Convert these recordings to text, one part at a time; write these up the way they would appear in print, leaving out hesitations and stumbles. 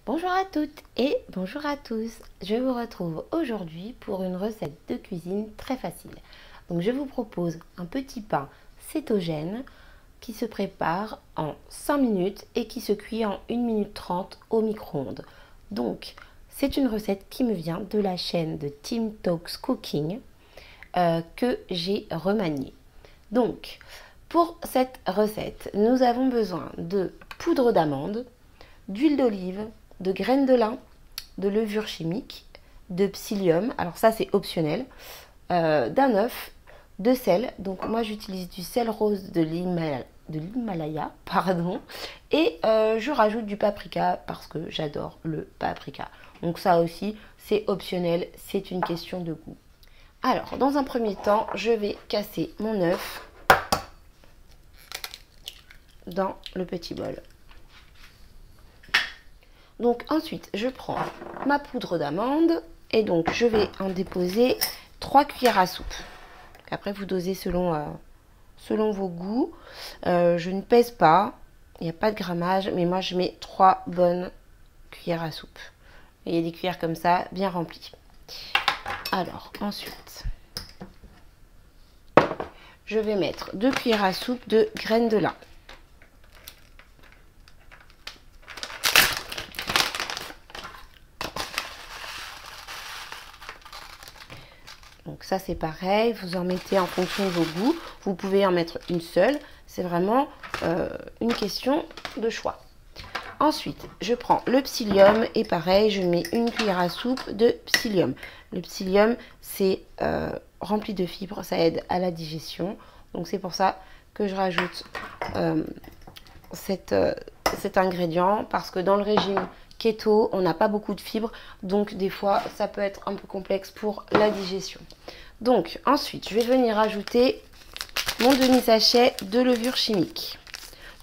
Bonjour à toutes et bonjour à tous. Je vous retrouve aujourd'hui pour une recette de cuisine très facile. Donc je vous propose un petit pain cétogène qui se prépare en 5 minutes et qui se cuit en 1 minute 30 au micro-ondes. Donc c'est une recette qui me vient de la chaîne de Tim Talks Cooking que j'ai remaniée. Donc pour cette recette, nous avons besoin de poudre d'amande, d'huile d'olive, de graines de lin, de levure chimique, de psyllium, alors ça c'est optionnel, d'un œuf, de sel, donc moi j'utilise du sel rose de l'Himalaya, pardon, et je rajoute du paprika parce que j'adore le paprika. Donc ça aussi c'est optionnel, c'est une question de goût. Alors dans un premier temps, je vais casser mon œuf dans le petit bol. Donc ensuite, je prends ma poudre d'amande et donc je vais en déposer 3 cuillères à soupe. Après, vous dosez selon vos goûts. Je ne pèse pas, il n'y a pas de grammage, mais moi je mets 3 bonnes cuillères à soupe. Il y a des cuillères comme ça, bien remplies. Alors ensuite, je vais mettre 2 cuillères à soupe de graines de lin. Donc ça c'est pareil, vous en mettez en fonction de vos goûts. Vous pouvez en mettre une seule, c'est vraiment une question de choix. Ensuite, je prends le psyllium et pareil, je mets 1 cuillère à soupe de psyllium. Le psyllium, c'est rempli de fibres, ça aide à la digestion. Donc c'est pour ça que je rajoute cet ingrédient, parce que dans le régime keto, on n'a pas beaucoup de fibres, donc des fois ça peut être un peu complexe pour la digestion. Donc ensuite, je vais venir ajouter mon demi-sachet de levure chimique,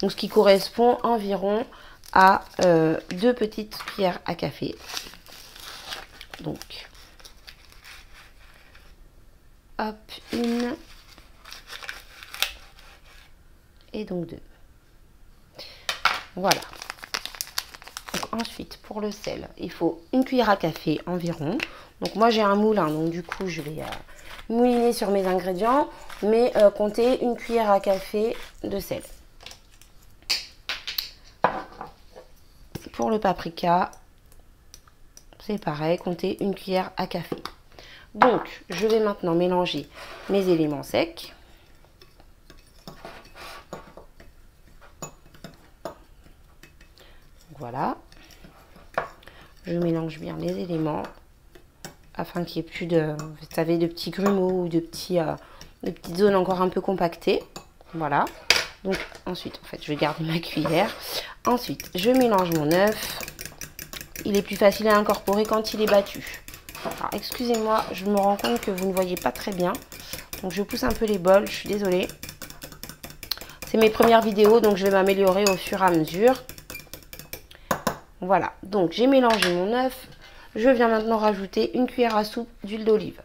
donc ce qui correspond environ à 2 petites cuillères à café. Donc hop, 1 et donc 2. Voilà. Donc ensuite, pour le sel, il faut 1 cuillère à café environ. Donc moi j'ai un moulin, donc du coup je vais mouliner sur mes ingrédients, mais comptez 1 cuillère à café de sel. Pour le paprika, c'est pareil, comptez 1 cuillère à café. Donc je vais maintenant mélanger mes éléments secs. Voilà, je mélange bien les éléments afin qu'il n'y ait plus de, vous savez, de petits grumeaux ou de petites zones encore un peu compactées. Voilà, donc ensuite, en fait, je vais garder ma cuillère. Ensuite, je mélange mon œuf. Il est plus facile à incorporer quand il est battu. Alors, excusez-moi, je me rends compte que vous ne voyez pas très bien. Donc, je pousse un peu les bols, je suis désolée. C'est mes premières vidéos, donc je vais m'améliorer au fur et à mesure. Voilà, donc j'ai mélangé mon œuf. Je viens maintenant rajouter 1 cuillère à soupe d'huile d'olive.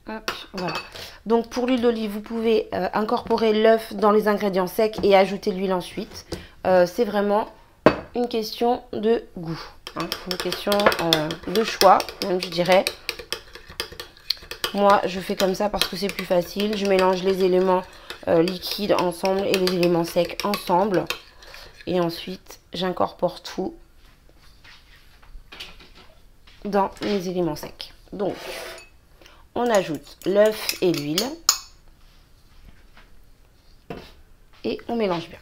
Hop, voilà. Donc pour l'huile d'olive, vous pouvez incorporer l'œuf dans les ingrédients secs et ajouter l'huile ensuite. C'est vraiment une question de goût, hein, une question de choix, même je dirais. Moi, je fais comme ça parce que c'est plus facile. Je mélange les éléments liquides ensemble et les éléments secs ensemble. Et ensuite, j'incorpore tout dans les éléments secs. Donc, on ajoute l'œuf et l'huile. Et on mélange bien.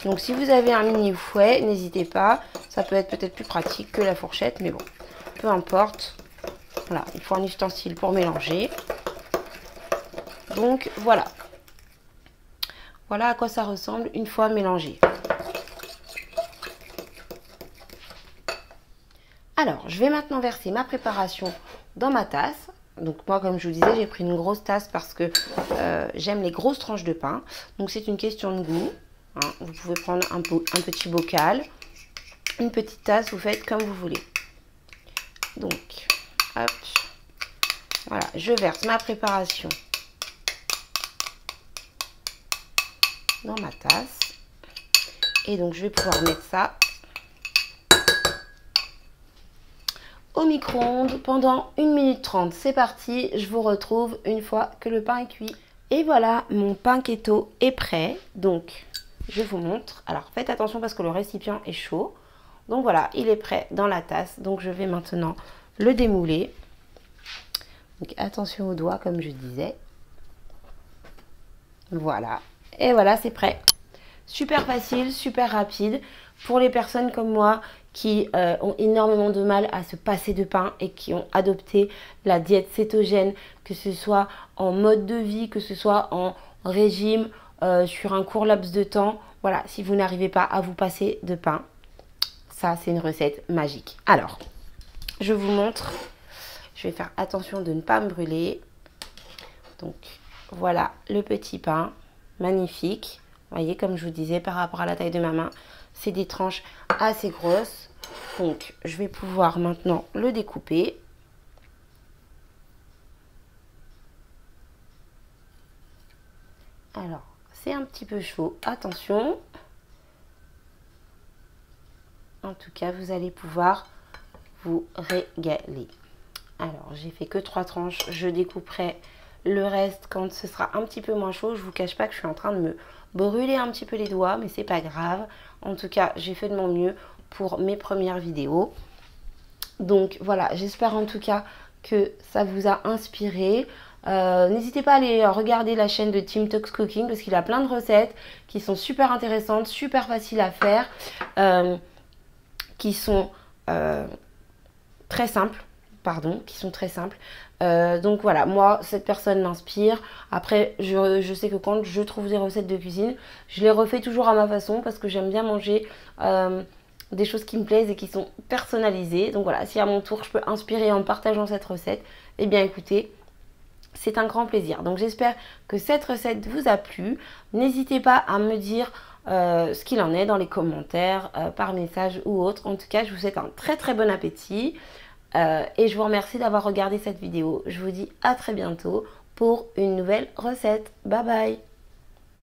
Donc si vous avez un mini fouet, n'hésitez pas, ça peut être peut-être plus pratique que la fourchette, mais bon, peu importe. Voilà, il faut un ustensile pour mélanger. Donc voilà. Voilà à quoi ça ressemble une fois mélangé. Alors, je vais maintenant verser ma préparation dans ma tasse. Donc moi, comme je vous disais, j'ai pris une grosse tasse parce que j'aime les grosses tranches de pain. Donc c'est une question de goût. Hein. Vous pouvez prendre un petit bocal, une petite tasse, vous faites comme vous voulez. Donc, hop, voilà, je verse ma préparation dans ma tasse. Et donc je vais pouvoir mettre ça au micro-ondes pendant 1 minute 30. C'est parti, je vous retrouve une fois que le pain est cuit. Et voilà, mon pain keto est prêt. Donc, je vous montre. Alors, faites attention parce que le récipient est chaud. Donc voilà, il est prêt dans la tasse. Donc, je vais maintenant le démouler. Donc, attention aux doigts, comme je disais. Voilà. Et voilà, c'est prêt. Super facile, super rapide. Pour les personnes comme moi qui ont énormément de mal à se passer de pain et qui ont adopté la diète cétogène, que ce soit en mode de vie, que ce soit en régime, sur un court laps de temps. Voilà, si vous n'arrivez pas à vous passer de pain, ça c'est une recette magique. Alors, je vous montre. Je vais faire attention de ne pas me brûler. Donc, voilà le petit pain, magnifique. Vous voyez, comme je vous disais, par rapport à la taille de ma main, c'est des tranches assez grosses. Donc, je vais pouvoir maintenant le découper. Alors, c'est un petit peu chaud, attention. En tout cas, vous allez pouvoir vous régaler. Alors, j'ai fait que 3 tranches. Je découperai le reste quand ce sera un petit peu moins chaud. Je ne vous cache pas que je suis en train de me brûler un petit peu les doigts, mais c'est pas grave. En tout cas, j'ai fait de mon mieux pour mes premières vidéos. Donc voilà, j'espère en tout cas que ça vous a inspiré. N'hésitez pas à aller regarder la chaîne de Tim Talks Cooking parce qu'il a plein de recettes qui sont super intéressantes, super faciles à faire, qui sont très simples. Donc voilà, moi cette personne m'inspire. Après je sais que quand je trouve des recettes de cuisine, je les refais toujours à ma façon parce que j'aime bien manger des choses qui me plaisent et qui sont personnalisées. Donc voilà, si à mon tour je peux inspirer en partageant cette recette, eh bien écoutez, c'est un grand plaisir. Donc j'espère que cette recette vous a plu. N'hésitez pas à me dire ce qu'il en est dans les commentaires, par message ou autre. En tout cas, je vous souhaite un très très bon appétit. Et je vous remercie d'avoir regardé cette vidéo. Je vous dis à très bientôt pour une nouvelle recette. Bye bye!